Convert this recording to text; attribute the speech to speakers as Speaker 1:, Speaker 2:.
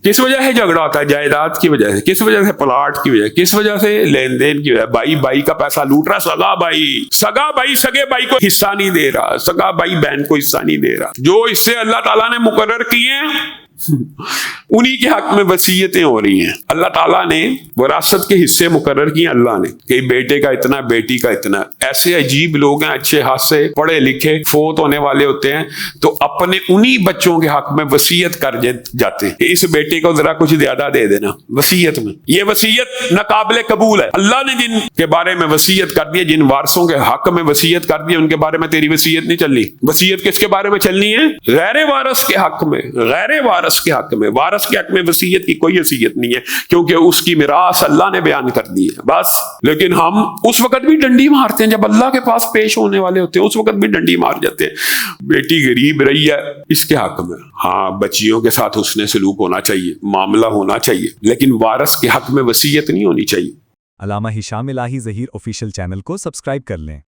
Speaker 1: किस वजह से झगड़ा होता है? जायदाद की वजह से। किस वजह से? प्लाट की वजह। किस वजह से? लेन देन की वजह। भाई भाई का पैसा लूट रहा, सगा भाई सगे भाई को हिस्सा नहीं दे रहा, सगा भाई बहन को हिस्सा नहीं दे रहा। जो हिस्से अल्लाह ताला ने मुकर्रर किए हैं उन्हीं के हक में वसीयतें हो रही हैं। अल्लाह ताला ने विरासत के हिस्से मुकर्रर किए अल्लाह ने कि बेटे का इतना, बेटी का इतना। ऐसे अजीब लोग हैं, अच्छे खासे पढ़े लिखे, फोत होने वाले होते हैं तो अपने उन्हीं बच्चों के हक में वसीयत कर जाते हैं, इस बेटे को जरा कुछ ज्यादा दे देना वसीयत में। ये वसीयत नाकाबिले कबूल है। अल्लाह ने जिन के बारे में वसीयत कर दी, जिन वारसों के हक में वसीयत कर दी, उनके बारे में तेरी वसीयत नहीं चलनी। वसीयत किसके बारे में चलनी है? गैर वारस के हक में। गैर वारस के हक में, वारस के हक में वसीयत की कोई हैसियत नहीं है, क्योंकि उसकी मिरास अल्लाह ने बयान कर दी है बस। लेकिन हम उस वक्त भी डंडी मारते हैं जब अल्लाह के पास पेश होने वाले होते हैं, उस वक्त भी डंडी मार जाते हैं। बेटी गरीब रही है इसके हक में, हाँ बच्चियों के साथ उसने सलूक होना चाहिए, मामला होना चाहिए, लेकिन वारस के हक में वसीयत नहीं होनी चाहिए।
Speaker 2: अल्लामा हिशाम इलाही ज़हीर ऑफिशियल चैनल को सब्सक्राइब कर लें।